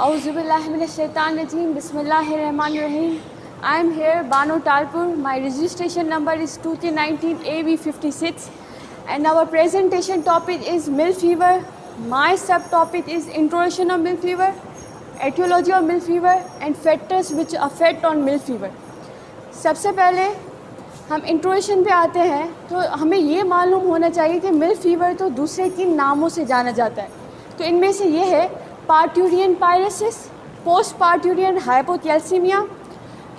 Auzubillahiminash-shaytanir-rajeem. Bismillahir-rahmanir-rahim. I am here, Bano Talpur. My registration number is 2319 AB56 and our presentation topic is milk fever. My subtopic is introduction of milk fever, etiology of milk fever and factors which affect on milk fever. सबसे पहले हम introduction पे आते हैं तो हमें ये मालूम होना चाहिए कि मिल्क फीवर तो दूसरे किन नामों से जाना जाता है. तो इनमें से ये है पार्ट्यूरियन पायरेसिस, पोस्ट पार्ट्यूरियन हाइपोकैल्सीमिया.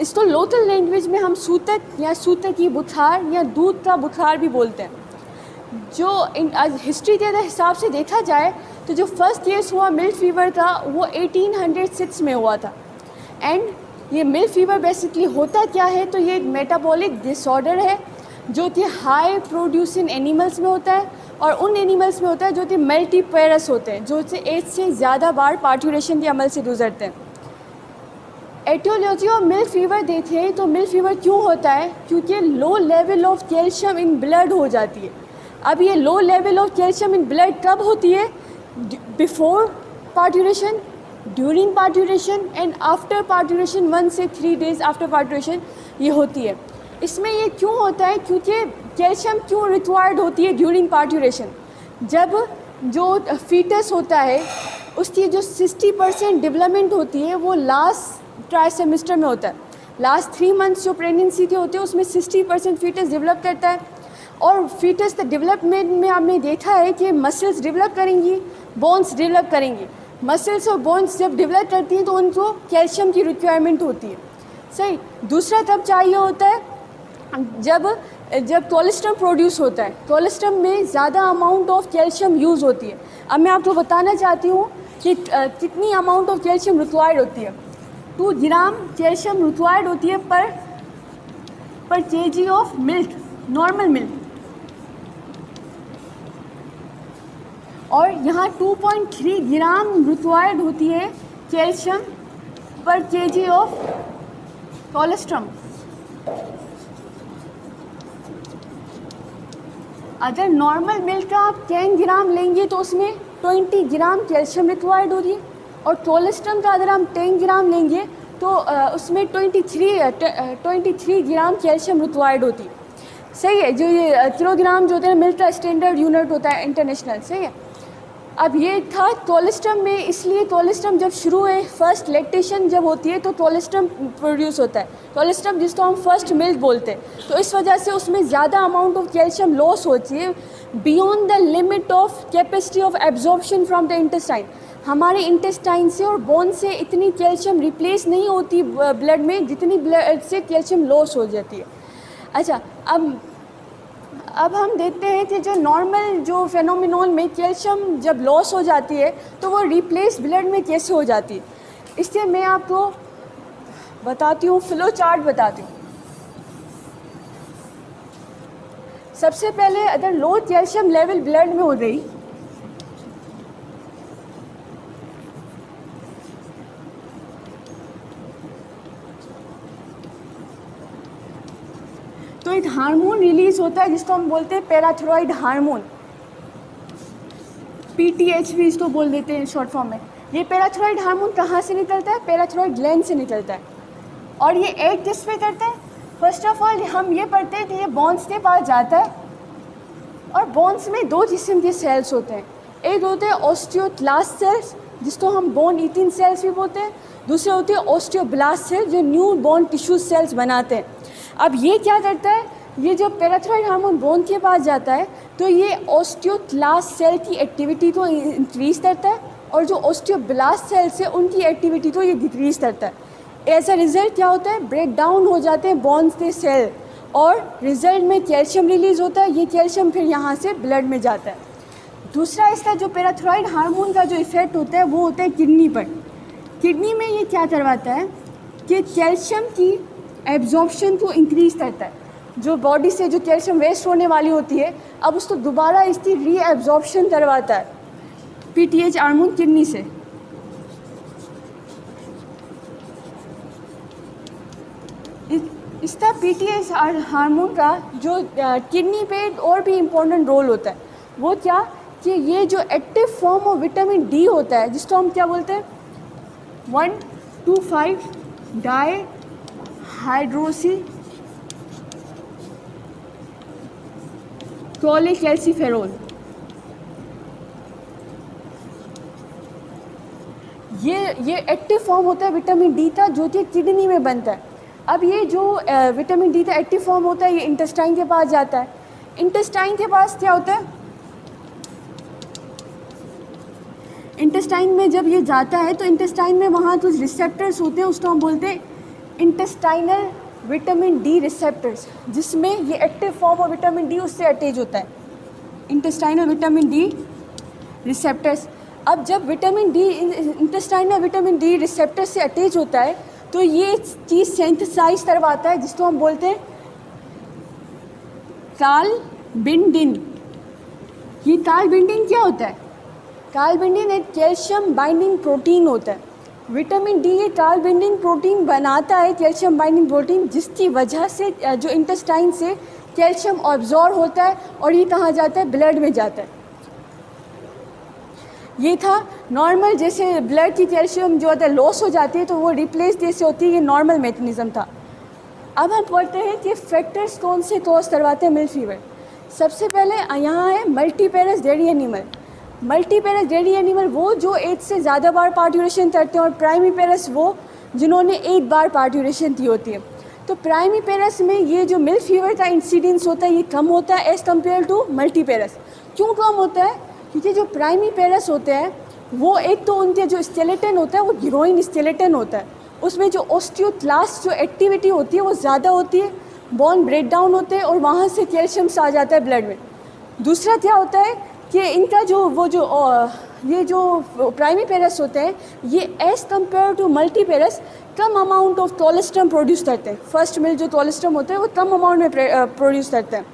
इसको लोकल लैंग्वेज में हम सूतक या सूतकी बुखार या दूध का बुखार भी बोलते हैं. जो हिस्ट्री के हिसाब से देखा जाए तो जो फर्स्ट केस हुआ मिल्क फीवर का वो 1806 में हुआ था. एंड ये मिल्क फीवर बेसिकली होता क्या है तो ये एक मेटाबॉलिक डिसऑर्डर है जो कि हाई प्रोड्यूसिंग एनिमल्स में होता है और उन एनिमल्स में होता है जो कि मल्टीपेरस होते हैं, जो एक से ज़्यादा बार पार्ट्यूरेशन के अमल से गुजरते हैं. एटियोलॉजी ऑफ मिल्क फीवर देखें तो मिल्क फीवर क्यों होता है, क्योंकि low level of calcium in blood हो जाती है. अब ये low level of calcium in blood कब होती है? Before parturition, during parturition and after parturition 1 से 3 डेज़ आफ्टर पार्ट्यूरेशन ये होती है. इसमें ये क्यों होता है, क्योंकि कैल्शियम क्यों रिक्वायर्ड होती है ड्यूरिंग पार्ट्यूरेशन? जब जो फीटस होता है उसकी जो 60% डेवलपमेंट होती है वो लास्ट ट्राइसेमिस्टर में होता है. लास्ट 3 मंथ्स जो प्रेगनेंसी के होते हैं उसमें 60% फीटस डेवलप करता है. और फीटस द डेवलपमेंट में आपने देखा है कि मसल्स डेवलप करेंगी, बोन्स डेवलप करेंगी. मसल्स और बोन्स जब डेवलप करती हैं तो उनको कैल्शियम की रिक्वायरमेंट होती है. सही. दूसरा तब चाहिए होता है जब कोलेस्ट्रम प्रोड्यूस होता है. कोलेस्ट्रम में ज़्यादा अमाउंट ऑफ कैल्शियम यूज़ होती है. अब मैं आपको बताना चाहती हूँ कि कितनी अमाउंट ऑफ कैल्शियम रिक्वायर्ड होती है. 2 ग्राम कैल्शियम रिक्वायर्ड होती है पर KG of milk, normal milk. और यहाँ 2.3 ग्राम रिक्वायर्ड होती है कैल्शियम पर केजी ऑफ कोलेस्ट्रम. अगर नॉर्मल मिल्क का आप 10 ग्राम लेंगे तो उसमें 20 ग्राम कैल्शियम रिक्वायर्ड होती है. और कोलेस्ट्रम का अगर हम 10 ग्राम लेंगे तो उसमें 23 ग्राम कैल्शियम रिक्वायर्ड होती है. सही है. जो ये किलोग्राम जो होता है मिल्क का स्टैंडर्ड यूनिट होता है इंटरनेशनल. सही है. अब ये था कोलेस्ट्रम में, इसलिए कोलेस्ट्रम जब शुरू है फर्स्ट लैक्टेशन जब होती है तो कोलेस्ट्रम प्रोड्यूस होता है. कोलेस्ट्रम जिसको हम फर्स्ट मिल्क बोलते हैं. तो इस वजह से उसमें ज़्यादा अमाउंट ऑफ कैल्शियम लॉस होती है beyond the limit of capacity of absorption from the intestine. हमारे इंटेस्टाइन से और बोन से इतनी कैल्शियम रिप्लेस नहीं होती ब्लड में जितनी ब्लड से कैल्शियम लॉस हो जाती है. अच्छा, अब हम देखते हैं कि जो नॉर्मल जो फेनोमिनॉन में कैल्शियम जब लॉस हो जाती है तो वो रिप्लेस ब्लड में कैसे हो जाती है. इसलिए मैं आपको बताती हूँ, फ्लो चार्ट बताती हूँ. सबसे पहले अगर लो कैल्शियम लेवल ब्लड में हो गई तो एक हार्मोन रिलीज होता है जिसको हम बोलते हैं पैराथायरॉइड हार्मोन, PTH भी इसको बोल देते हैं शॉर्ट फॉर्म में. ये पैराथायरॉइड हार्मोन कहाँ से निकलता है? पैराथायरॉइड ग्लैंड से निकलता है. और ये एक किस पे करता है? फर्स्ट ऑफ ऑल हम ये पढ़ते हैं कि ये बोन्स के पास जाता है और बोन्स में 2 किस्म के सेल्स होते हैं. एक होते हैं ऑस्टियोक्लास्ट सेल्स जिसको हम बोन ईटिंग सेल्स भी बोलते हैं. दूसरे होते हैं ऑस्टियोब्लास्ट सेल्स जो न्यू बोन टिश्यू सेल्स बनाते हैं. अब ये क्या करता है, ये जो पैराथायरॉइड हार्मोन बोन के पास जाता है तो ये ऑस्टियोक्लास्ट सेल की एक्टिविटी को इंक्रीज़ करता है और जो ऑस्टियोब्लास्ट सेल्स है उनकी एक्टिविटी को ये डिक्रीज़ करता है. एज अ रिज़ल्ट क्या होता है, ब्रेक डाउन हो जाते हैं बोन्स के सेल और रिज़ल्ट में कैल्शियम रिलीज़ होता है. ये कैल्शियम फिर यहाँ से ब्लड में जाता है. दूसरा इसका जो पैराथायरॉइड हार्मोन का जो इफ़ेक्ट होता है वो होता है किडनी पर. किडनी में ये क्या करवाता है कि कैल्शियम की एब्जॉर्प्शन को इंक्रीज़ करता है. जो बॉडी से जो कैल्शियम वेस्ट होने वाली होती है अब उसको दोबारा इसकी रीएब्जॉर्प्शन करवाता है PTH हार्मोन किडनी से. इसका PTH हार्मोन का जो किडनी पे और भी इम्पोर्टेंट रोल होता है. वो क्या कि ये जो active form of vitamin D होता है जिसको हम क्या बोलते हैं 1,2,5 डाई हाइड्रोसी क्लोरोकैल्सिफेरॉल। ये एक्टिव फॉर्म होता है विटामिन डी का, जो कि किडनी में बनता है। अब ये जो विटामिन डी का एक्टिव फॉर्म होता है, ये इंटेस्टाइन के पास जाता है। इंटेस्टाइन के पास क्या होता है, इंटेस्टाइन में जब ये जाता है तो इंटेस्टाइन में वहाँ कुछ रिसेप्टर्स होते हैं, उसको हम बोलते हैं इंटेस्टाइनल विटामिन डी रिसेप्टर्स, जिसमें ये active form of vitamin D उससे अटैच होता है, इंटेस्टाइनल विटामिन डी रिसेप्टर्स। अब जब vitamin D intestinal vitamin D receptor से अटैच होता है तो ये चीज़ सिंथेसाइज करवाता है, जिसको हम बोलते हैं कालबिंडिन। ये कालबिंडिन क्या होता है, कालबिंडिन एक कैल्शियम बाइंडिंग प्रोटीन होता है। विटामिन डी ये कालबिंडिन प्रोटीन बनाता है, कैल्शियम बाइंडिंग प्रोटीन, जिसकी वजह से जो इंटेस्टाइन से कैल्शियम ऑब्जॉर्व होता है और ये कहाँ जाता है, ब्लड में जाता है। ये था नॉर्मल, जैसे ब्लड की कैल्शियम जो होता है लॉस हो जाती है तो वो रिप्लेस जैसे होती है, ये नॉर्मल मैकेनिज़्म था। अब हम पढ़ते हैं कि फैक्टर्स कौन से कॉज करवाते हैं मिल्क फीवर। सबसे पहले यहाँ है multiparous dairy animal. Multiparous dairy animal वो जो एक से ज़्यादा बार पार्ट्यूरेशन करते हैं, और प्राइमरी पेरस वो जिन्होंने एक बार पार्ट्यूरेशन की होती है। तो प्राइमरी पेरस में ये जो मिल्क फीवर का इंसिडेंस होता है ये कम होता है एज़ कम्पेयर टू मल्टीपेरस। क्यों कम होता है, क्योंकि जो प्राइमरी पेरस होते हैं वो एक तो उनके जो स्केलेटन होता है वो गिरोइन स्केलेटन होता है, उसमें जो ऑस्टियोक्लास्ट जो एक्टिविटी होती है वो ज़्यादा होती है, बोन ब्रेक डाउन होते हैं और वहाँ से कैल्शियम आ जाता है ब्लड में। दूसरा क्या होता है कि इनका ये जो प्राइमरी पेरस होते हैं ये as compare to multiparous कम अमाउंट ऑफ कोलेस्ट्रम प्रोड्यूस करते हैं। फर्स्ट मिल जो कोलेस्ट्रम होता है वो कम अमाउंट में प्रोड्यूस करते हैं,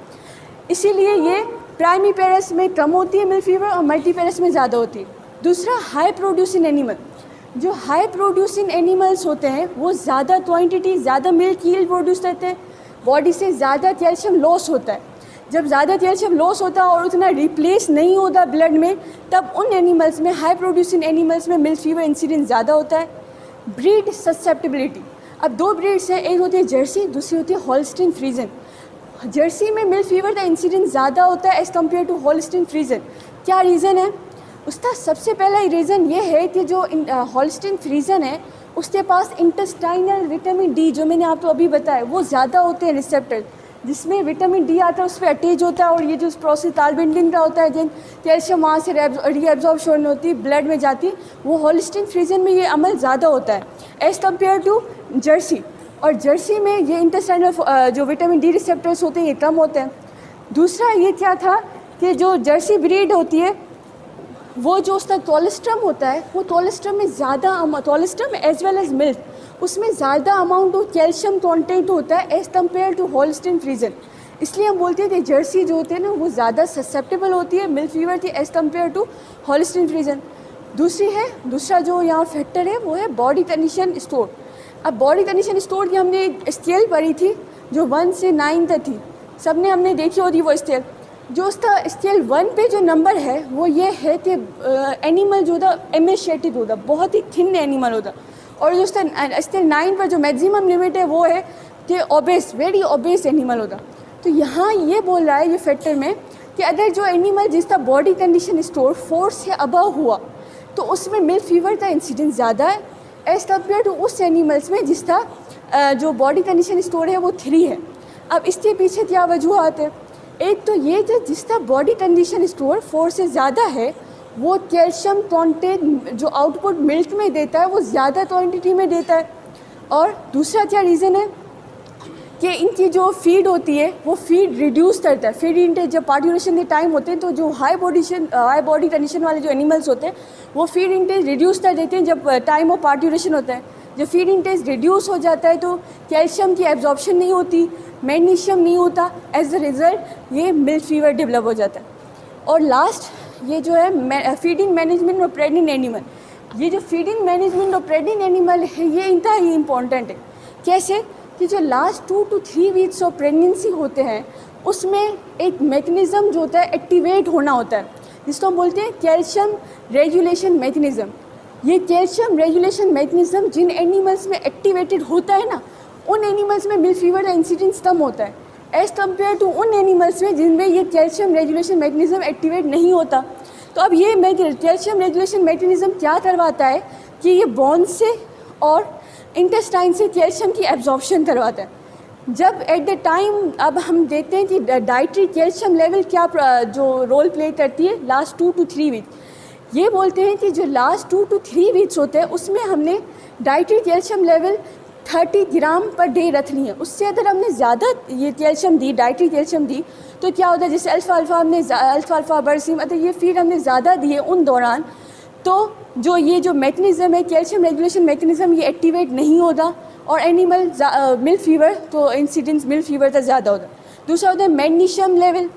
इसीलिए ये प्राइमरी पेरस में कम होती है मिल्क फीवर और मल्टी पेरस में ज़्यादा होती है। दूसरा हाई प्रोड्यूसिंग एनिमल, जो हाई प्रोड्यूसिंग एनिमल्स होते हैं वो ज़्यादा क्वांटिटी ज़्यादा मिल्क यील्ड प्रोड्यूस करते हैं, बॉडी से ज़्यादा कैल्शियम लॉस होता है। जब ज़्यादा कैल्शियम लॉस होता है और उतना रिप्लेस नहीं होता ब्लड में, तब उन एनिमल्स में हाई प्रोड्यूसिंग एनिमल्स में मिल्क फीवर इंसिडेंस ज़्यादा होता है। ब्रीड ससेप्टिबिलिटी, अब दो ब्रीड्स हैं, एक होती है जर्सी, दूसरी होती है होल्स्टीन फ्रीजन। जर्सी में मिल्क फीवर का इंसिडेंस ज़्यादा होता है एज़ कम्पेयर टू होल्स्टीन फ्रीजन। क्या रीज़न है उसका? सबसे पहला रीज़न ये है कि जो होल्स्टीन फ्रीजन है उसके पास इंटेस्टाइनल विटामिन डी, जो मैंने आपको अभी बताया, वो ज़्यादा होते हैं रिसेप्टर, जिसमें विटामिन डी आता है उस पर अटैच होता है, और ये जो प्रोसेस कालबिंडिन का होता है जिन कैल्शियम वहाँ से रीअब्जॉर्प्शन होती है ब्लड में जाती, वो होल्स्टीन फ्रीजन में ये अमल ज़्यादा होता है एज़ कम्पेयर टू जर्सी। और जर्सी में ये इंटेस्टाइनल जो विटामिन डी रिसेप्टर्स होते हैं ये कम होते हैं। दूसरा ये क्या था कि जो जर्सी ब्रीड होती है वो जो उसका कोलेस्ट्रम होता है वो कोलेस्ट्रम में ज़्यादा colostrum as well as milk उसमें ज़्यादा अमाउंट ऑफ कैल्शियम कंटेंट होता है as compare to Holstein Friesian. इसलिए हम बोलते हैं कि जर्सी जो होते हैं ना वो ज़्यादा ससेप्टेबल होती है मिल्क फीवर की एज़ कम्पेयर टू होल्स्टीन फ्रीजन। दूसरा जो यहाँ फैक्टर है वो है बॉडी कंडीशन स्कोर। अब बॉडी कंडीशन स्कोर की हमने स्केल पढ़ी थी जो 1 से 9 तक थी, सब ने हमने देखी होती वो स्केल। जो उसका स्केल 1 पे जो नंबर है वो ये है कि एनिमल जो होता एमेशिएटेड होता, बहुत ही थिन एनिमल होता, और जो उसका स्केल 9 पर जो मैक्सिमम लिमिट है वो है कि ओबेस, वेरी ओबेस एनिमल होता। तो यहाँ ये बोल रहा है ये फैक्टर में कि अगर जो एनिमल जिसका बॉडी कंडीशन स्कोर 4 से अबव हुआ तो उसमें मिल्क फीवर का इंसिडेंस ज़्यादा है एज़ कम्पेयर टू उस एनिमल्स में जिसका जो बॉडी कंडीशन स्कोर है वो 3 है। अब इसके पीछे क्या वजूहत है? एक तो ये कि जिसका बॉडी कंडीशन स्कोर 4 से ज़्यादा है वो कैल्शियम कंटेंट जो आउटपुट मिल्क में देता है वो ज़्यादा क्वांटिटी में देता है। और दूसरा क्या रीज़न है कि इनकी जो फीड होती है वो फीड रिड्यूस करता है। फीड इंटेक जब पार्ट्यूरेशन के टाइम होते हैं तो जो हाई बॉडी कंडीशन वाले जो एनिमल्स होते हैं वो फीड इंटेक रिड्यूस कर देते हैं जब टाइम ऑफ पार्ट्यूरेशन होता है। जब फीड इंटेक रिड्यूस हो जाता है तो कैल्शियम की एब्जॉर्प्शन नहीं होती, मैग्नीशियम नहीं होता, एज अ रिज़ल्ट ये मिल्क फीवर डेवलप हो जाता है। और लास्ट ये जो है फीडिंग मैनेजमेंट और प्रेग्नेंट एनिमल, ये जो फीडिंग मैनेजमेंट और प्रेग्नेंट एनिमल है ये इतना ही इम्पॉर्टेंट है। कैसे कि जो last 2 to 3 weeks of pregnancy होते हैं उसमें एक मैकेनिज़्म जो होता है एक्टिवेट होना होता है जिसको हम बोलते हैं कैल्शियम रेगुलेशन मैकेनिज़्म। ये कैल्शियम रेगुलेशन मैकेनिज्म जिन एनिमल्स में एक्टिवेटेड होता है ना, उन एनिमल्स में मिल्क फीवर का इंसिडेंस कम होता है एज़ कम्पेयर टू उन एनिमल्स में जिनमें ये कैल्शियम रेगुलेशन मैकेनिज्म एक्टिवेट नहीं होता। तो अब ये कैल्शियम रेगुलेशन मैकेनिज्म क्या करवाता है कि ये बोन से और इंटेस्टाइन से कैल्शियम की एब्जॉर्प्शन करवाता है। जब एट द टाइम अब हम देखते हैं कि डाइटरी कैल्शियम लेवल क्या जो रोल प्ले करती है लास्ट 2 to 3 वीक, ये बोलते हैं कि जो लास्ट 2 to 3 वीक्स होते हैं उसमें हमने डाइटरी कैल्शियम लेवल 30 ग्राम पर डे रखनी है। उससे अगर हमने ज़्यादा ये कैल्शियम दी, डाइटरी कैल्शियम दी, तो क्या होता है जैसे अल्फ़ा बरसीम अगर ये फीड हमने ज़्यादा दिए उन दौरान, तो जो मैकेनिज़्म है कैल्शियम रेगुलेशन मैकेनिज़्म ये एक्टिवेट नहीं होता और एनिमल मिल्क फीवर तो इंसिडेंस मिल्क फीवर का ज़्यादा होता है। दूसरा होता है magnesium level,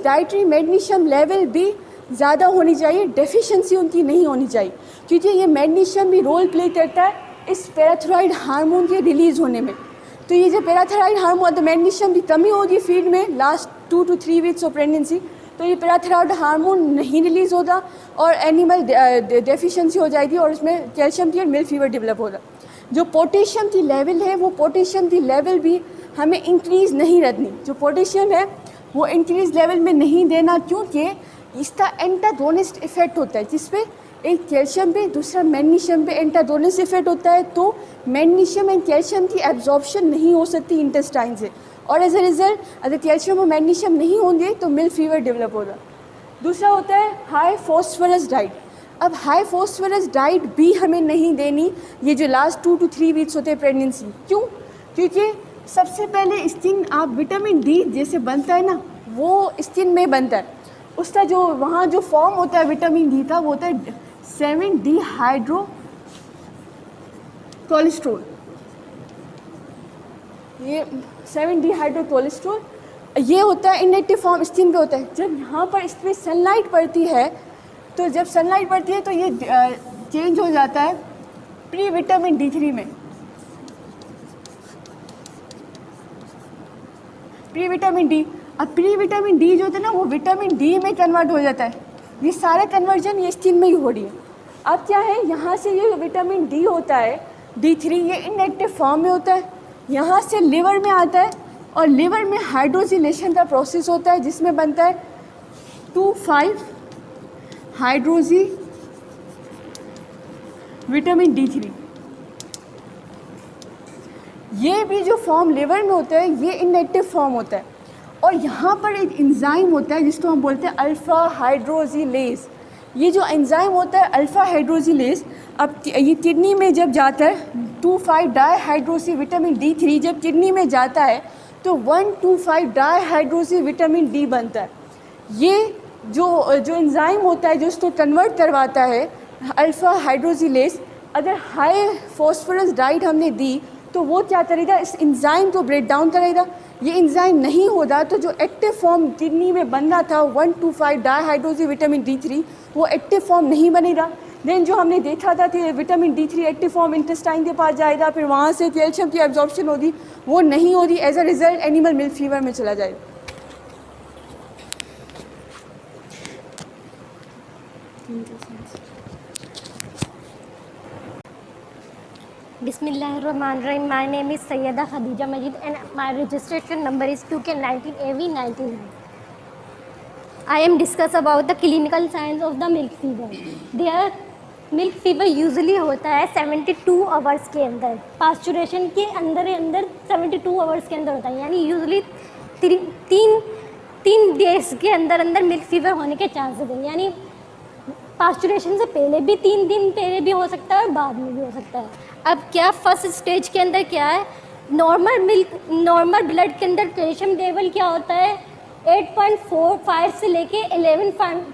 dietary magnesium level भी ज़्यादा होनी चाहिए, डेफिशिएंसी उनकी नहीं होनी चाहिए, क्योंकि ये मैग्नीशियम भी रोल प्ले करता है इस पैराथायरॉयड हार्मोन के रिलीज़ होने में। तो ये जो पैराथायरॉयड हार्मोन, तो मैग्नीशियम की कमी होगी फीड में last 2 to 3 weeks of pregnancy, तो ये पैराथायरॉयड हार्मोन नहीं रिलीज़ होता और एनिमल डेफिशिएंसी हो जाएगी और उसमें कैल्शियम की और मिल्क फीवर डेवलप होगा। जो पोटेशियम की लेवल है वो पोटेशियम की लेवल भी हमें इंक्रीज़ नहीं रखनी, जो पोटेशियम है वो इंक्रीज़ लेवल में नहीं देना, क्योंकि इसका एंटागोनिस्ट इफेक्ट होता है, जिस पे एक कैल्शियम पे दूसरा मैग्नीशियम पे एंटागोनिस्ट इफेक्ट होता है, तो मैग्नीशियम एंड कैल्शियम की एब्जॉर्प्शन नहीं हो सकती इंटेस्टाइन से, और एज ए रिजल्ट अगर कैल्शियम और मैग्नीशियम नहीं होंगे तो मिल्क फीवर डेवलप होगा। दूसरा होता है हाई फॉस्फोरस डाइट। अब हाई फॉस्फोरस डाइट भी हमें नहीं देनी ये जो लास्ट 2 to 3 वीक्स होते हैं प्रेगनेंसी। क्यों? क्योंकि सबसे पहले स्किन आप विटामिन डी जैसे बनता है ना, वो स्किन में बनता है, उसका जो वहाँ जो फॉर्म होता है विटामिन डी का वो होता है 7 डिहाइड्रो कोलेस्ट्रॉल। ये 7 डिहाइड्रो कोलेस्ट्रॉल ये होता है इनएक्टिव फॉर्म स्किन पे होता है। जब यहाँ पर इस पर सनलाइट पड़ती है, तो जब सनलाइट पड़ती है तो ये चेंज हो जाता है प्री विटामिन D3 में। प्री विटामिन डी, अब प्री विटामिन डी जो होता है ना वो विटामिन डी में कन्वर्ट हो जाता है। ये सारा कन्वर्जन ये स्किन में ही हो रही है। अब क्या है, यहाँ से ये विटामिन डी होता है D3 ये इनएक्टिव फॉर्म में होता है, यहाँ से लिवर में आता है और लिवर में हाइड्रोजिलेशन का प्रोसेस होता है जिसमें बनता है 2,5 हाइड्रोजी विटामिन D3। ये भी जो फॉर्म लिवर में होता है ये इनएक्टिव फॉर्म होता है, और यहाँ पर एक एंजाइम होता है जिसको हम बोलते हैं अल्फ़ा हाइड्रोजिलेज। ये जो एंजाइम होता है अल्फ़ा हाइड्रोजिलेज, अब ये किडनी में जब जाता है 2,5 डाईहाइड्रोजी विटामिन D3 जब किडनी में जाता है तो 1,2,5 डाईहाइड्रोजी विटामिन डी बनता है। ये जो एंजाइम होता है जो इसको कन्वर्ट करवाता है अल्फ़ा हाइड्रोजिलेज, अगर हाई फॉस्फोरस डाइट हमने दी तो वो क्या करेगा, इस एंजाइम को ब्रेक डाउन करेगा। ये एंजाइम नहीं होता तो जो एक्टिव फॉर्म किडनी में बनना था 1,2,5 डाईहाइड्रोजी विटामिन D3 वो एक्टिव फॉर्म नहीं बनेगा। देन जो हमने देखा था कि vitamin D3 active form intestine के पास जाएगा, फिर वहाँ से कैल्शियम की एब्जॉर्प्शन होगी, वो नहीं होगी, as a result animal milk fever में चला जाएगा। Bismillahirrahmanirrahim. My name is Sayyida Khadija Majid and my registration number is 2K19AV99. I am discuss about the clinical signs of the milk fever. There milk fever usually होता है 72 hours के अंदर, पास्चुरेशन के अंदर 72 hours के अंदर होता है, यानी यूजली तीन डेज के अंदर मिल्क फीवर होने के चांसेस हैं। यानी पास्चुरेशन से पहले भी 3 दिन पहले भी हो सकता है और बाद में भी हो सकता है। अब क्या फर्स्ट स्टेज के अंदर क्या है, नॉर्मल ब्लड के अंदर कैल्शियम लेवल क्या होता है 8.45 से लेके 11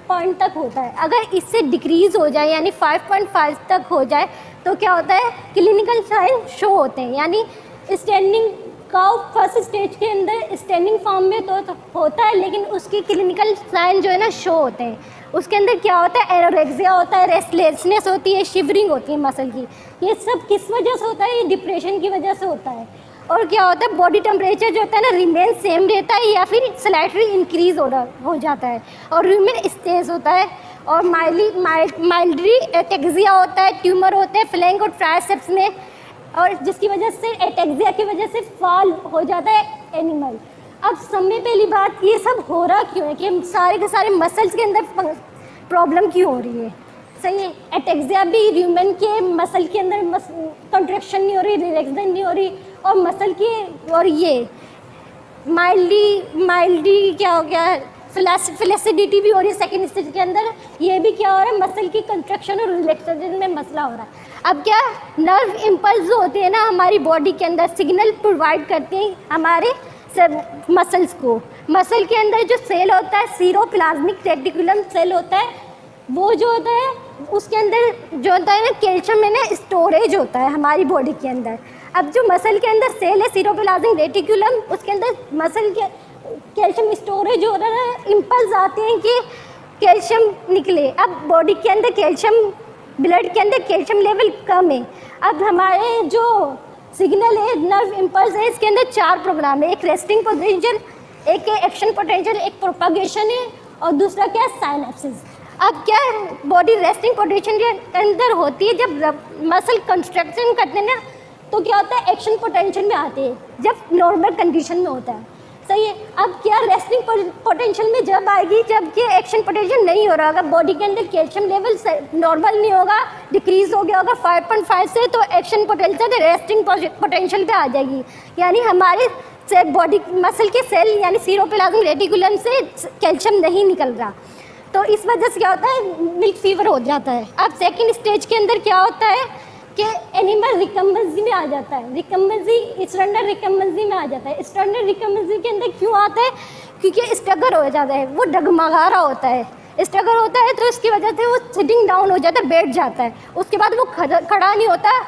पॉइंट तक होता है। अगर इससे डिक्रीज़ हो जाए यानी 5.5 तक हो जाए तो क्या होता है, क्लिनिकल साइन शो होते हैं। यानी स्टैंडिंग काउ फर्स्ट स्टेज के अंदर स्टैंडिंग फॉर्म में तो होता है, लेकिन उसकी क्लिनिकल साइन जो है ना शो होते हैं। उसके अंदर क्या होता है, एरोरेक्सिया होता है, रेस्टलेसनेस होती है, शिवरिंग होती है मसल की। ये सब किस वजह से होता है, ये डिप्रेशन की वजह से होता है। और क्या होता है, बॉडी टेम्परेचर जो होता है ना रिमेन सेम रहता है या फिर स्लाइटली इंक्रीज हो जाता है, और ह्यूमन स्टेज होता है और माइल्डली एटेक्सिया होता है, ट्यूमर होते हैं फ्लैंक और ट्राइसेप्स में, और जिसकी वजह से एटेक्सिया की वजह से फॉल हो जाता है एनिमल। अब सबसे पहली बात, ये सब हो रहा क्यों है कि हम सारे के सारे मसल्स के अंदर प्रॉब्लम क्यों हो रही है? सही है, एटेक्सिया भी ह्यूमन के मसल के अंदर कंट्रैक्शन नहीं हो रही, रिलैक्सेशन नहीं हो रही, और मसल की, और ये माइल्डली क्या हो गया, फ्लैसिडिटी भी हो रही है सेकेंड स्टेज के अंदर। ये भी क्या हो रहा है, मसल की कंट्रैक्शन और रिलैक्सेशन में मसला हो रहा है। अब क्या, नर्व इम्पल्स जो होते हैं ना हमारी बॉडी के अंदर, सिग्नल प्रोवाइड करते हैं हमारे मसल्स को। मसल के अंदर जो सेल होता है, सीरोप्लाज्मिक रेटिकुलम सेल होता है, वो जो होता है उसके अंदर जो होता है ना कैल्शियम में ना स्टोरेज होता है हमारी बॉडी के अंदर। अब जो मसल के अंदर सेल है सीरोप्लाज्मिक रेटिकुलम, उसके अंदर मसल के कैल्शियम स्टोरेज हो रहा है, इम्पल्स आते हैं कि कैल्शियम निकले। अब बॉडी के अंदर कैल्शियम, ब्लड के अंदर कैल्शियम लेवल कम है। अब हमारे जो सिग्नल है, नर्व इम्पल्स है, इसके अंदर 4 प्रोग्राम है, एक रेस्टिंग पोटेंशियल, एक एक्शन पोटेंशियल, एक प्रोपागेशन है, और दूसरा क्या है, साइनेप्सिस। अब क्या है, बॉडी रेस्टिंग पोटेंशियल के अंदर होती है जब मसल कंस्ट्रक्शन करते हैं ना, तो क्या होता है, एक्शन पोटेंशियल में आते हैं जब नॉर्मल कंडीशन में होता है। सही है, अब क्या रेस्टिंग पोटेंशियल में जब आएगी जब कि एक्शन पोटेंशियल नहीं हो रहा होगा, बॉडी के अंदर कैल्शियम लेवल नॉर्मल नहीं होगा, डिक्रीज हो गया होगा 5.5 से, तो एक्शन पोटेंशियल रेस्टिंग पोटेंशियल पे आ जाएगी। यानी हमारे बॉडी मसल के सेल यानी सीरोप्लाज्मिक रेटिकुलम से कैल्शियम नहीं निकल रहा, तो इस वजह से क्या होता है, मिल्क फीवर हो जाता है। अब सेकेंड स्टेज के अंदर क्या होता है कि एनिमल रिकम्बेंसी में आ जाता है, रिकम्बेंसी स्टैंडर्ड रिकम्बेंसी में आ जाता है। स्टैंडर्ड रिकम्बेंसी के अंदर क्यों आता है, क्योंकि स्ट्रगल हो जाता है, वो डगमगा रहा होता है, स्ट्रगल होता है, तो इसकी वजह से वो सिटिंग डाउन हो जाता है, बैठ जाता है, उसके बाद वो खड़ा नहीं होता,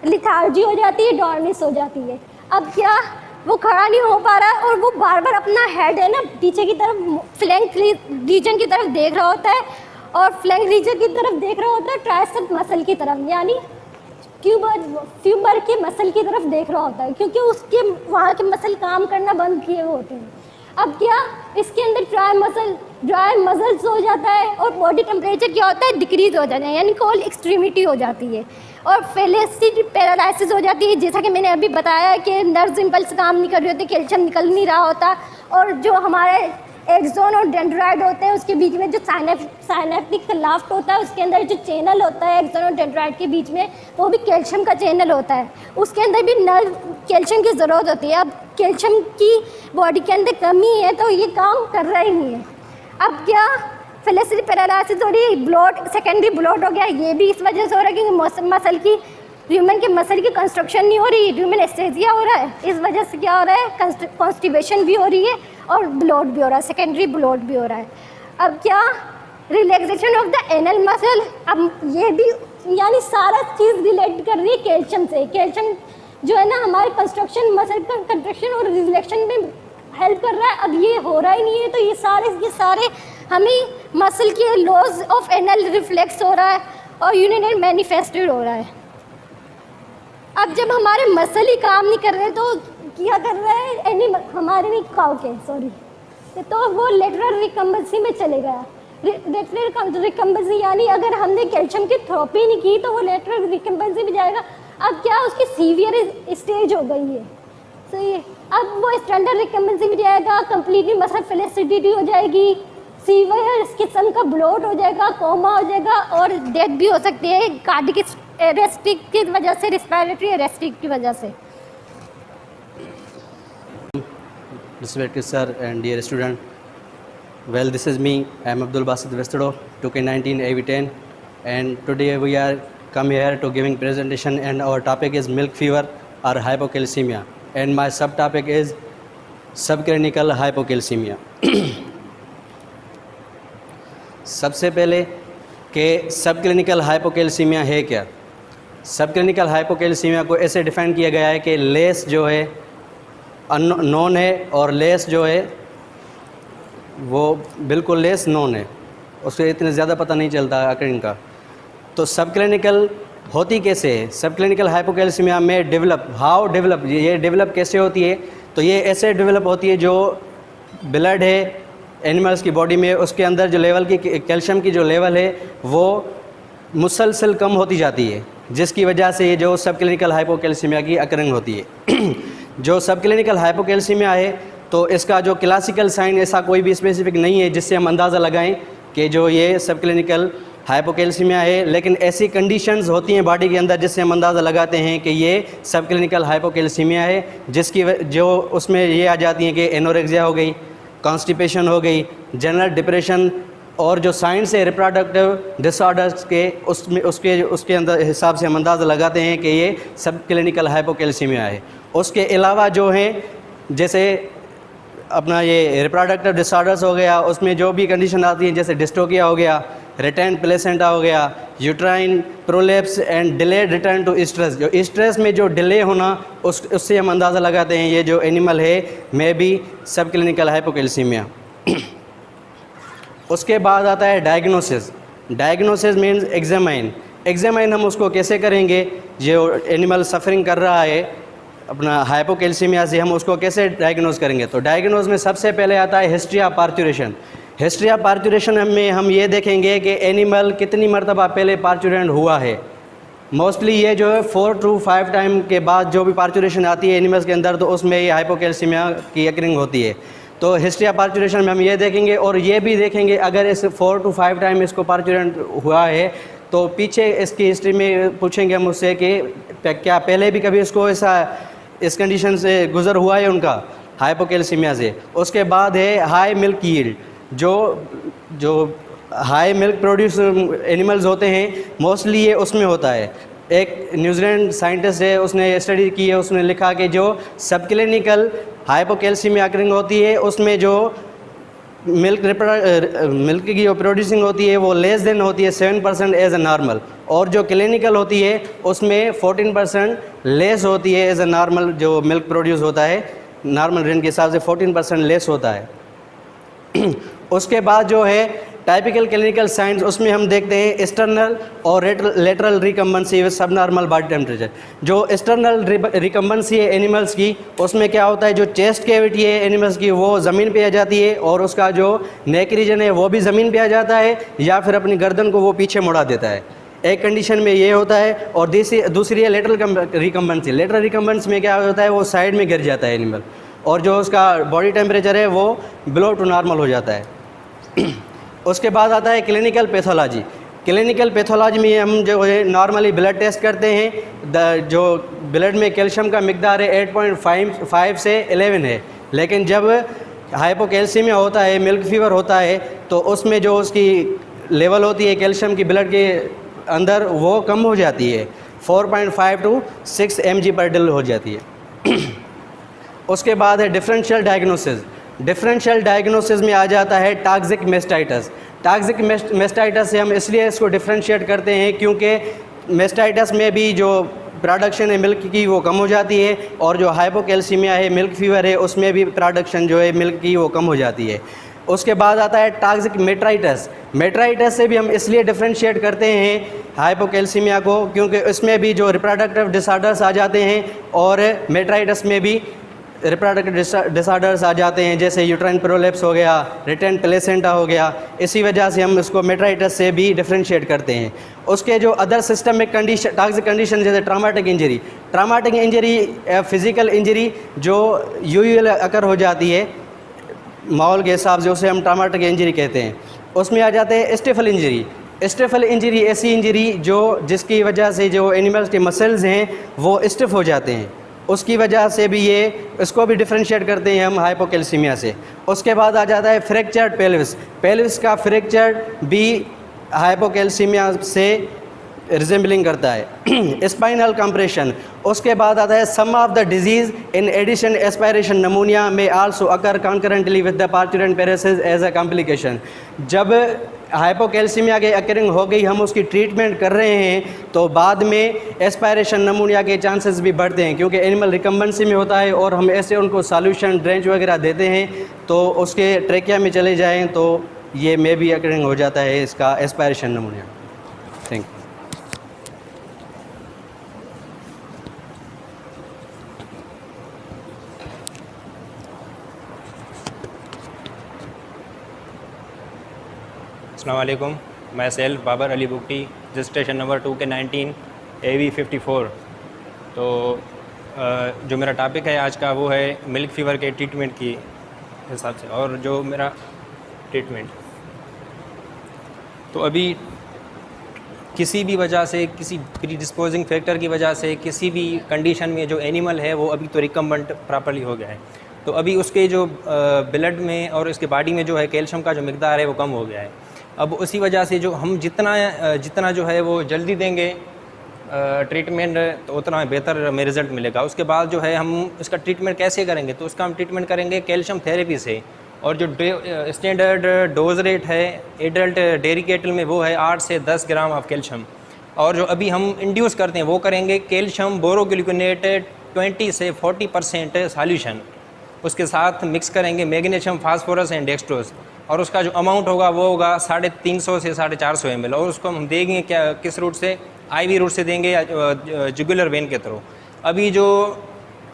लिथार्जी हो जाती है, डॉर्मिस हो जाती है। अब क्या, वो खड़ा नहीं हो पा रहा है और वो बार बार अपना हेड है ना पीछे की तरफ, फ्लैंक रीजन की तरफ देख रहा होता है, और फ्लैंक रीजन की तरफ देख रहा होता है ट्राइसेप मसल की तरफ, यानी फ्यूबर के मसल की तरफ देख रहा होता है, क्योंकि उसके वहाँ के मसल काम करना बंद किए हुए होते हैं। अब क्या, इसके अंदर ड्राई मसल्स हो जाता है, और बॉडी टेम्परेचर क्या होता है, डिक्रीज हो जाता है, यानी कोल्ड एक्सट्रीमिटी हो जाती है, और फ्लैसिड पैरालिसिस हो जाती है। जैसा कि मैंने अभी बताया कि नर्व इम्पल्स काम नहीं कर रहे होते, कैल्शियम निकल नहीं रहा होता, और जो हमारे एक्सोन और डेंड्राइड होते हैं उसके बीच में जो साइनेप्टिक लाफ्ट होता है, उसके अंदर जो चैनल होता है एक्सोन और डेंड्राइड के बीच में, वो भी कैल्शियम का चैनल होता है, उसके अंदर भी नर्व कैल्शियम की ज़रूरत होती है। अब कैल्शियम की बॉडी के अंदर कमी है तो ये काम कर रहा ही नहीं है। अब क्या, फ्लैसिड पैरालिसिस हो रही है, ब्लॉट, सेकेंडरी ब्लॉट हो गया, ये भी इस वजह से हो रहा है क्योंकि मसल की, ह्यूमन के मसल की कंस्ट्रक्शन नहीं हो रही, ह्यूमन एस्थेसिया हो रहा है, इस वजह से क्या हो रहा है, कॉन्स्टिपेशन भी हो रही है और ब्लॉट भी हो रहा है, सेकेंडरी ब्लॉट भी हो रहा है। अब क्या, relaxation of the anal muscle, अब ये भी यानी सारा चीज़ रिलेट कर रही है कैल्शियम से। कैल्शियम जो है ना हमारे कंस्ट्रक्शन, मसल का कंट्रैक्शन और रिलैक्सेशन में हेल्प कर रहा है, अब ये हो रहा ही नहीं है, तो ये सारे हमें मसल के लॉस ऑफ एनल रिफ्लेक्स हो रहा है और यूरिनेट मैनिफेस्टेड हो रहा है। अब जब हमारे मसल ही काम नहीं कर रहे तो क्या कर रहा है, हमारे नहीं काउ के सॉरी, तो वो लेटरल रिकम्बेंसी में चले गया। लेटरल रिकम्बेंसी यानी अगर हमने कैल्शियम की थेरेपी नहीं की तो वो लेटरल रिकम्बेंसी में जाएगा। अब क्या, उसकी सीवियर स्टेज हो गई है, सही है। अब वो स्टैंडर्ड रिकम्बेंसी में जाएगा, कंप्लीटली मसल फ्लैसिडिटी हो जाएगी, सीवियर किस्म का ब्लॉट हो जाएगा, कोमा हो जाएगा, और डेथ भी हो सकती है कार्डियक अरेस्ट की वजह से, रेस्पिरेटरी अरेस्ट की वजह से। Respected sir and dear student, well, this is me. I am Abdul Basit Vestado, 2K19 AV10, and today we are come here to giving presentation, and our topic is milk fever or hypocalcemia, and my subtopic is subclinical hypocalcemia. सबसे पहले कि subclinical hypocalcaemia है क्या। Subclinical hypocalcaemia को ऐसे define किया गया है कि लेस जो है नॉन है और लेस जो है वो बिल्कुल लेस नॉन है, उससे इतने ज़्यादा पता नहीं चलता अकरिंग का। तो सबक्लिनिकल होती कैसे है, सबक्लिनिकल हाइपोकैल्सीमिया में ये डेवलप कैसे होती है, तो ये ऐसे डेवलप होती है जो ब्लड है एनिमल्स की बॉडी में उसके अंदर जो लेवल की कैल्शियम की जो लेवल है वो मुसलसल कम होती जाती है, जिसकी वजह से ये जो सब क्लिनिकल हाइपोकैल्सीमिया की अकरिंग होती है। जो सब क्लिनिकल हाइपोकैल्सीमिया है तो इसका जो क्लासिकल साइन ऐसा कोई भी स्पेसिफिक नहीं है जिससे हम अंदाज़ा लगाएं कि जो ये सब क्लिनिकल हाइपोकैल्सीमिया है, लेकिन ऐसी कंडीशंस होती हैं बॉडी के अंदर जिससे हम अंदाज़ा लगाते हैं कि ये सब क्लिनिकल हाइपोकैल्सीमिया है, जिसकी जो उसमें ये आ जाती हैं कि एनोरेक्सिया हो गई, कॉन्स्टिपेशन हो गई, जनरल डिप्रेशन, और जो साइंस है रिप्रोडक्टिव डिसऑर्डर्स के उसमें उसके अंदर हिसाब से हम अंदाज़ा लगाते हैं कि ये सब क्लिनिकल हाइपोकैल्सीमिया है। उसके अलावा जो हैं जैसे अपना ये रिप्रोडक्टिव डिसऑर्डर्स हो गया, उसमें जो भी कंडीशन आती हैं जैसे डिस्टोकिया हो गया, रिटेंट प्लेसेंटा हो गया, uterine prolapse and delayed return to stress, जो स्ट्रेस में जो डिले होना उससे हम अंदाज़ा लगाते हैं ये जो एनिमल है मे बी सब क्लिनिकल हाइपोकैल्सीमिया। उसके बाद आता है diagnosis. Diagnosis means examine. Examine हम उसको कैसे करेंगे, जो एनिमल सफरिंग कर रहा है अपना हाइपोकैल्सीमिया से, हम उसको कैसे डायग्नोज करेंगे। तो डायग्नोज में सबसे पहले आता है history of parturition. History of parturition में हम ये देखेंगे कि एनिमल कितनी मरतबा पहले पार्चुरेंट हुआ है। मोस्टली ये जो है 4 to 5 टाइम के बाद जो भी पार्चुरेशन आती है एनिमल्स के अंदर तो उसमें ये हाइपोकैल्सीमिया की अकरिंग होती है। तो हिस्ट्री ऑफ पार्चुरेशन में हम ये देखेंगे और ये भी देखेंगे अगर इस 4 to 5 टाइम इसको पार्चुरेंट हुआ है तो पीछे इसकी हिस्ट्री में पूछेंगे हम उससे कि क्या पहले भी कभी इसको ऐसा इस कंडीशन से गुज़र हुआ है उनका हाइपोकैल्सीमिया से। उसके बाद है हाई मिल्क यील्ड। जो हाई मिल्क प्रोड्यूस एनिमल्स होते हैं मोस्टली ये उसमें होता है। एक न्यूजीलैंड साइंटिस्ट है उसने स्टडी की है, उसने लिखा कि जो सब क्लिनिकल हाइपोकैल्सीमिया अकरिंग होती है उसमें जो मिल्क की जो प्रोड्यूसिंग होती है वो लेस देन होती है 7% एज ए नॉर्मल, और जो क्लिनिकल होती है उसमें 14% लेस होती है एज ए नॉर्मल। जो मिल्क प्रोड्यूस होता है नॉर्मल रेंज के हिसाब से 14% लेस होता है। उसके बाद जो है टाइपिकल क्लिनिकल साइंस, उसमें हम देखते हैं एक्सटर्नल और लेटरल रिकम्बेंसी विद सब नॉर्मल बॉडी टेम्परेचर। जो एक्सटर्नल रिकम्बेंसी है एनिमल्स की उसमें क्या होता है, जो चेस्ट कैविटी है एनिमल्स की वो ज़मीन पे आ जाती है और उसका जो नेक रीजन है वो भी ज़मीन पे आ जाता है या फिर अपनी गर्दन को वो पीछे मुड़ा देता है। एक कंडीशन में ये होता है और दूसरी है लेटरल रिकम्बेंसी। लेटरल रिकम्बेंस में क्या होता है, वो साइड में गिर जाता है एनिमल और जो उसका बॉडी टेम्परेचर है वो बिलो टू नॉर्मल हो जाता है। उसके बाद आता है क्लिनिकल पैथोलॉजी। क्लिनिकल पैथोलॉजी में हम जो है नॉर्मली ब्लड टेस्ट करते हैं। जो ब्लड में कैल्शियम का मिकदार है 8.5 से 11 है, लेकिन जब हाइपोकैल्सीमिया होता है, मिल्क फीवर होता है, तो उसमें जो उसकी लेवल होती है कैल्शियम की ब्लड के अंदर वो कम हो जाती है, 4.5 to 6 mg/dl हो जाती है। उसके बाद है डिफरेंशियल डायग्नोसिस। डिफरेंशियल डायग्नोसिस में आ जाता है टॉक्सिक मेस्टाइटिस। टॉक्सिक मेस्टाइटिस से हम इसलिए इसको डिफरेंशिएट करते हैं क्योंकि मेस्टाइटिस में भी जो प्रोडक्शन है मिल्क की वो कम हो जाती है और जो हाइपोकैल्सीमिया है, मिल्क फीवर है, उसमें भी प्रोडक्शन जो है मिल्क की वो कम हो जाती है। उसके बाद आता है टॉक्सिक मेट्राइटिस। मेट्राइटिस से भी हम इसलिए डिफरेंशिएट करते हैं हाइपोकैल्सीमिया को क्योंकि इसमें भी जो रिप्रोडक्टिव डिसऑर्डर्स आ जाते हैं और मेट्राइटिस में भी रिप्रोडक्टिव डिसऑर्डर्स आ जाते हैं, जैसे यूट्राइन प्रोलेप्स हो गया, रिटेंट प्लेसेंटा हो गया। इसी वजह से हम इसको मेट्राइटिस से भी डिफरेंशिएट करते हैं। उसके जो other systemic condition, toxic condition जैसे ट्रॉमेटिक इंजरी फिज़िकल इंजरी जो यूजुअल अकर हो जाती है माहौल के हिसाब से, उसे हम ट्रॉमेटिक इंजरी कहते हैं। उसमें आ जाते हैं स्टिफल इंजरी। स्टिफल इंजरी ऐसी इंजरी जो जिसकी वजह से जो एनिमल्स के मसल्स हैं वो स्टिफ हो जाते हैं, उसकी वजह से भी ये इसको भी डिफरेंशिएट करते हैं हम हाइपोकैल्सीमिया से। उसके बाद आ जाता है फ्रैक्चर्ड पेल्विस। पेल्विस का फ्रैक्चर भी हाइपोकैल्सीमिया से रिजेंबलिंग करता है। Spinal compression. उसके बाद आता है some of the disease in addition aspiration pneumonia में also occur concurrently with the parturient paresis as a complication. जब हाइपोकैल्सीमिया के अकरिंग हो गई, हम उसकी ट्रीटमेंट कर रहे हैं, तो बाद में एस्पायरेशन नमूनिया के चांसेस भी बढ़ते हैं क्योंकि एनिमल रिकम्बेंसी में होता है और हम ऐसे उनको सॉल्यूशन ड्रेंच वगैरह देते हैं तो उसके ट्रेकिया में चले जाएं तो ये में भी अकरिंग हो जाता है इसका एस्पायरेशन नमूनिया। Thank you. अस्सलाम वालेकुम। मैं self Babar Ali Bugti, registration number 2 के 19 AV54। तो जो मेरा टॉपिक है आज का वो है मिल्क फ़ीवर के ट्रीटमेंट की हिसाब से, और जो मेरा ट्रीटमेंट तो अभी किसी भी वजह से, किसी प्री डिस्पोजिंग फैक्टर की वजह से, किसी भी कंडीशन में जो एनिमल है वो अभी तो रिकम्बेंट प्रॉपर्ली हो गया है, तो अभी उसके जो ब्लड में और उसके बॉडी में जो है कैल्शियम का जो मिकदार है वो कम हो गया है। अब उसी वजह से जो हम जितना जो है वो जल्दी देंगे ट्रीटमेंट तो उतना बेहतर हमें रिज़ल्ट मिलेगा। उसके बाद जो है हम इसका ट्रीटमेंट कैसे करेंगे, तो उसका हम ट्रीटमेंट करेंगे कैल्शियम थेरेपी से। और जो स्टैंडर्ड डोज रेट है एडल्ट डेयरी कैटल में वो है 8 से 10 ग्राम ऑफ कैल्शियम। और जो अभी हम इंड्यूस करते हैं वो करेंगे कैल्शियम बोरोग्लूकोनेट 20 से 40% सॉल्यूशन, उसके साथ मिक्स करेंगे मैग्नीशियम, फास्फोरस एंड डेक्सट्रोज, और उसका जो अमाउंट होगा वो होगा 350 से 450 ml। और उसको हम देंगे क्या, किस रूट से, IV रूट से देंगे या जुगुलर वेन के थ्रू। अभी जो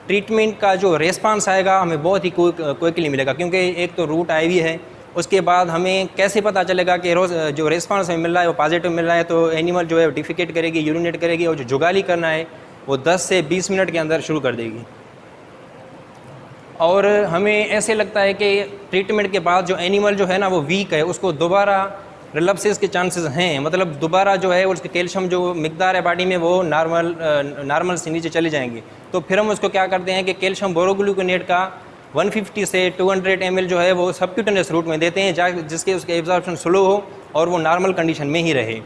ट्रीटमेंट का जो रेस्पॉन्स आएगा हमें बहुत ही क्विकली मिलेगा, क्योंकि एक तो रूट IV है। उसके बाद हमें कैसे पता चलेगा कि रोज़ जो रेस्पॉन्स हमें मिल रहा है वो पॉजिटिव मिल रहा है, तो एनिमल जो है डिफिकेट करेगी, यूरिनेट करेगी, और जो जुगाली करना है वो 10 से 20 मिनट के अंदर शुरू कर देगी। और हमें ऐसे लगता है कि ट्रीटमेंट के बाद जो एनिमल जो है ना वो वीक है, उसको दोबारा रिलप्सिस के चांसेस हैं, मतलब दोबारा जो है उसके कैल्शियम जो मिकदार है बॉडी में वो नॉर्मल से नीचे चले जाएंगे। तो फिर हम उसको क्या करते हैं कि कैल्शियम बोरोग्लूकोनेट का 150 से 200 ml जो है वो सबक्यूटेनियस रूट में देते हैं, जिसके उसके एब्जॉर्प्शन स्लो हो और वो नॉर्मल कंडीशन में ही रहे।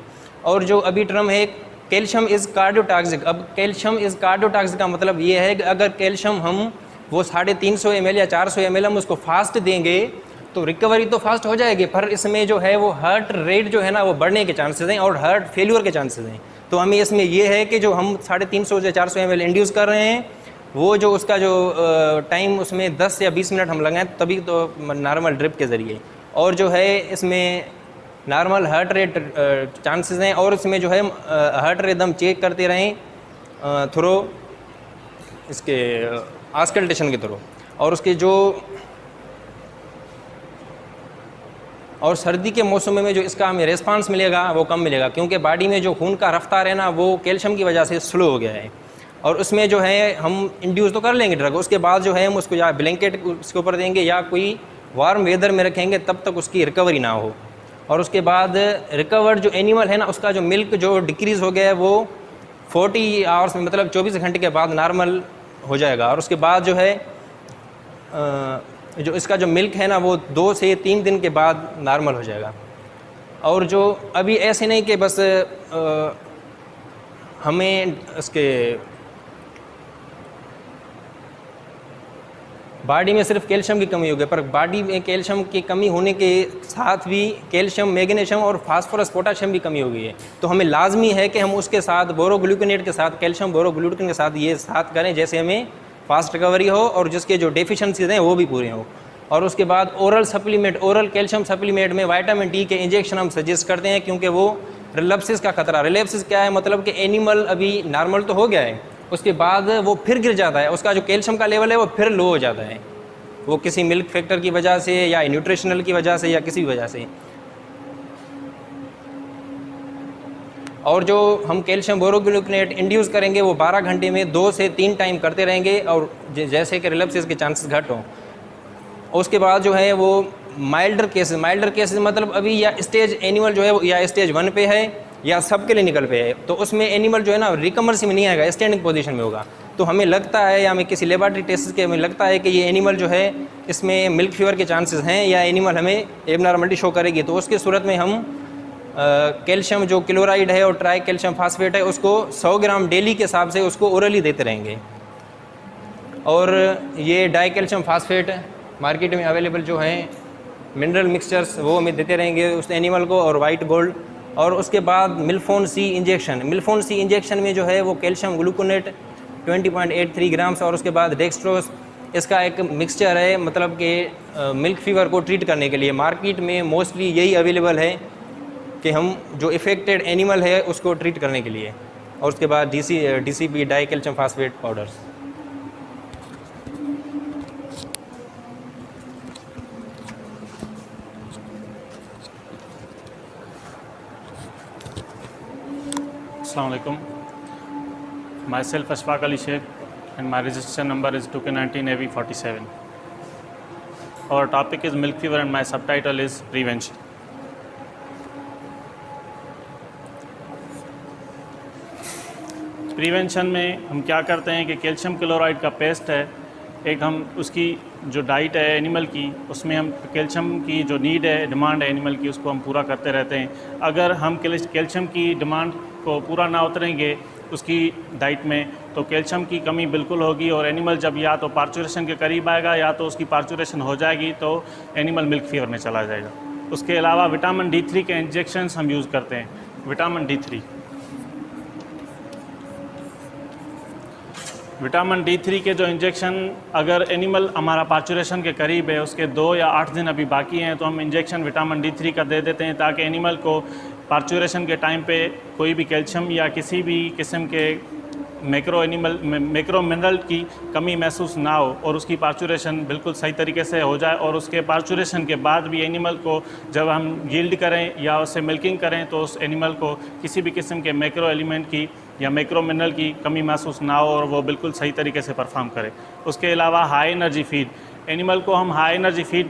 और जो अभी टर्म है कैल्शियम इज़ कार्डियोटॉक्सिक, अब कैल्शियम इज़ कार्डियोटॉक्सिक का मतलब ये है कि अगर कैल्शियम हम वो 350 ml या 400 ml हम उसको फास्ट देंगे तो रिकवरी तो फास्ट हो जाएगी, पर इसमें जो है वो हार्ट रेट जो है ना वो बढ़ने के चांसेस हैं और हार्ट फेल्यूर के चांसेस हैं। तो हमें इसमें ये है कि जो हम 350 से 400 ml इंड्यूस कर रहे हैं वो जो उसका जो टाइम उसमें 10 या 20 मिनट हम लगाएं तभी तो नॉर्मल ड्रिप के ज़रिए। और जो है इसमें नॉर्मल हार्ट रेट चांसेस हैं, और इसमें जो है हार्ट रेट हम चेक करते रहें थ्रू इसके आस्कल्टेशन के थ्रू। और उसके जो और सर्दी के मौसम में जो इसका हमें रेस्पॉन्स मिलेगा वो कम मिलेगा, क्योंकि बॉडी में जो खून का रफ्तार है ना वो कैल्शियम की वजह से स्लो हो गया है। और उसमें जो है हम इंड्यूस तो कर लेंगे ड्रग, उसके बाद जो है हम उसको या ब्लैंकेट उसके ऊपर देंगे या कोई वार्म वेदर में रखेंगे तब तक उसकी रिकवरी ना हो। और उसके बाद रिकवर्ड जो एनिमल है ना उसका जो मिल्क जो डिक्रीज़ हो गया है वो 40 आवर्स में, मतलब 24 घंटे के बाद नॉर्मल हो जाएगा। और उसके बाद जो है जो इसका जो मिल्क है ना वो 2 से 3 दिन के बाद नॉर्मल हो जाएगा। और जो अभी ऐसे नहीं कि बस हमें इसके बॉडी में सिर्फ कैल्शियम की कमी होगी, पर बॉडी में कैल्शियम की कमी होने के साथ भी कैल्शियम, मैग्नीशियम और फास्फोरस, पोटाशियम भी कमी हो गई है। तो हमें लाजमी है कि हम उसके साथ बोरोग्लूकोनेट के साथ, कैल्शियम बोरोग्लूकोनेट के साथ ये साथ करें, जैसे हमें फास्ट रिकवरी हो और जिसके जो डेफिशिएंसीज हैं वो भी पूरे हों। और उसके बाद oral supplement, oral calcium supplement में विटामिन D के इंजेक्शन हम सजेस्ट करते हैं, क्योंकि वो रिलप्सिस का खतरा, रिलप्सिस क्या है, मतलब कि एनिमल अभी नॉर्मल तो हो गया है, उसके बाद वो फिर गिर जाता है, उसका जो कैल्शियम का लेवल है वो फिर लो हो जाता है, वो किसी मिल्क फैक्टर की वजह से या न्यूट्रिशनल की वजह से या किसी भी वजह से। और जो हम कैल्शियम बोरोग्लूकोनेट इंड्यूस करेंगे वो 12 घंटे में 2 से 3 टाइम करते रहेंगे, और जैसे कि रिलप्सिस के चांसेस घट हों। उसके बाद जो है वो माइल्डर केसेस मतलब अभी या स्टेज एनिमल जो है वो या स्टेज 1 पे है या सब क्लिनिकल पे है, तो उसमें एनिमल जो है ना रिकमर्सी में नहीं आएगा, स्टैंडिंग पोजीशन में होगा। तो हमें लगता है या हमें किसी लेबॉरेटरी टेस्ट के हमें लगता है कि ये एनिमल जो है इसमें मिल्क फीवर के चांसेस हैं या एनिमल हमें एबनॉर्मलिटी शो करेगी, तो उसकी सूरत में हम कैल्शियम जो क्लोराइड है और ट्राई कैल्शियम फास्फेट है उसको 100 ग्राम डेली के हिसाब से उसको ओरली देते रहेंगे। और ये डाई कैल्शियम फास्फेट मार्केट में अवेलेबल जो हैं मिनरल मिक्सचर्स वो हमें देते रहेंगे उस एनिमल को, और वाइट गोल्ड। और उसके बाद मिल्फोन सी इंजेक्शन में जो है वो कैल्शियम ग्लूकोनेट 20.83 ग्राम्स, और उसके बाद डेक्सट्रोस, इसका एक मिक्सचर है, मतलब कि मिल्क फीवर को ट्रीट करने के लिए मार्केट में मोस्टली यही अवेलेबल है कि हम जो इफ़ेक्टेड एनिमल है उसको ट्रीट करने के लिए। और उसके बाद DCP die calcium phosphate powders. Assalamu alaikum. Myself Ashfaq Ali Sheikh and my registration number is 2K19AV47. Our topic is milk fever and my subtitle is prevention. Prevention में हम क्या करते हैं कि कैल्शियम क्लोराइड का पेस्ट है, एक हम उसकी जो डाइट है एनिमल की, उसमें हम कैल्शियम की जो नीड है, डिमांड है एनिमल की, उसको हम पूरा करते रहते हैं। अगर हम कैल्शियम की डिमांड को पूरा ना उतरेंगे उसकी डाइट में तो कैल्शियम की कमी बिल्कुल होगी और एनिमल जब या तो पार्चुरेशन के करीब आएगा या तो उसकी पार्चुरेशन हो जाएगी तो एनिमल मिल्क फीवर में चला जाएगा। उसके अलावा विटामिन D3 के इंजेक्शंस हम यूज़ करते हैं। विटामिन D3 के जो इंजेक्शन अगर एनिमल हमारा पार्चुरेशन के करीब है, उसके 2 या 8 दिन अभी बाकी हैं, तो हम इंजेक्शन विटामिन D3 का दे देते हैं ताकि एनिमल को पार्चुरेशन के टाइम पे कोई भी कैल्शियम या किसी भी किस्म के मैक्रो मिनरल की कमी महसूस ना हो और उसकी पार्चुरेशन बिल्कुल सही तरीके से हो जाए। और उसके पार्चुरेशन के बाद भी एनिमल को जब हम यील्ड करें या उसे मिल्किंग करें तो उस एनिमल को किसी भी किस्म के मैक्रो एलिमेंट की या मैक्रो मिनरल की कमी महसूस ना हो और वो बिल्कुल सही तरीके से परफॉर्म करे। उसके अलावा हाई एनर्जी फीड, एनिमल को हम हाई एनर्जी फीड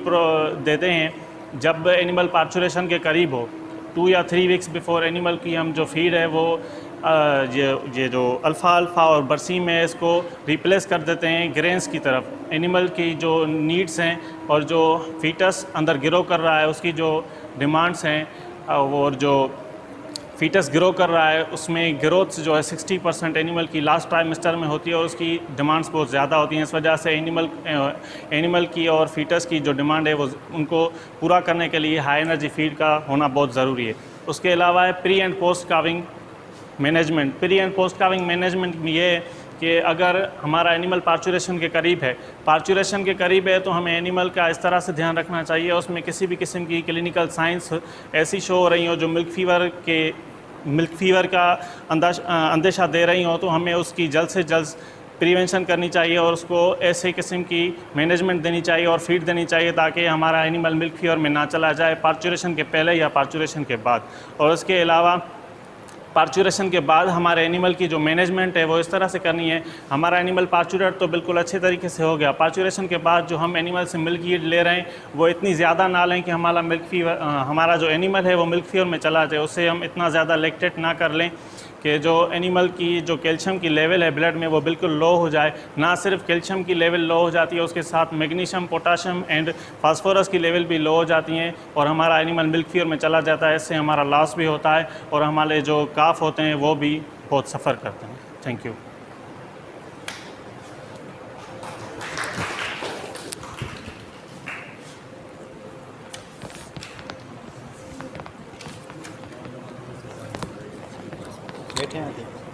देते हैं जब एनिमल पार्चुरेशन के करीब हो। 2 या 3 वीक्स बिफोर एनिमल की हम जो फीड है वो ये जो अल्फ़ा और बरसीम है इसको रिप्लेस कर देते हैं ग्रेन्स की तरफ। एनिमल की जो नीड्स हैं और जो फीटस अंदर ग्रो कर रहा है उसकी जो डिमांड्स हैं और जो फीटस ग्रो कर रहा है उसमें ग्रोथ जो है 60% एनिमल की लास्ट ट्राइमेस्टर में होती है और उसकी डिमांड्स बहुत ज़्यादा होती हैं। इस वजह से एनिमल की और फीटस की जो डिमांड है वो उनको पूरा करने के लिए हाई एनर्जी फीड का होना बहुत ज़रूरी है। उसके अलावा है pre and post calving management. Pre and post calving management में ये है कि अगर हमारा एनिमल पार्चुरेशन के करीब है तो हमें एनिमल का इस तरह से ध्यान रखना चाहिए उसमें किसी भी किस्म की क्लिनिकल साइंस ऐसी शो हो रही हो जो मिल्क फीवर का अंदेशा दे रही हो तो हमें उसकी जल्द से जल्द प्रिवेंशन करनी चाहिए और उसको ऐसे किस्म की मैनेजमेंट देनी चाहिए और फीड देनी चाहिए ताकि हमारा एनिमल मिल्क फीवर में ना चला जाए पार्चुरेशन के पहले या पार्चुरेशन के बाद। और उसके अलावा पार्चुरेशन के बाद हमारे एनिमल की जो मैनेजमेंट है वो इस तरह से करनी है, हमारा एनिमल पार्चुरेट तो बिल्कुल अच्छे तरीके से हो गया, पार्चुरेशन के बाद जो हम एनिमल से मिल्क यील्ड ले रहे हैं वो इतनी ज़्यादा ना लें कि हमारा जो एनिमल है वो मिल्क फीवर में चला जाए। उससे हम इतना ज़्यादा लैक्टेट ना कर लें कि जो एनिमल की जो कैल्शियम की लेवल है ब्लड में वो बिल्कुल लो हो जाए। ना सिर्फ कैल्शियम की लेवल लो हो जाती है, उसके साथ मैग्नीशियम, पोटाशियम एंड फास्फोरस की लेवल भी लो हो जाती हैं और हमारा एनिमल मिल्क फीवर में चला जाता है। इससे हमारा लॉस भी होता है और हमारे जो काफ होते हैं वो भी बहुत सफ़र करते हैं। Thank you. बैठे हैं।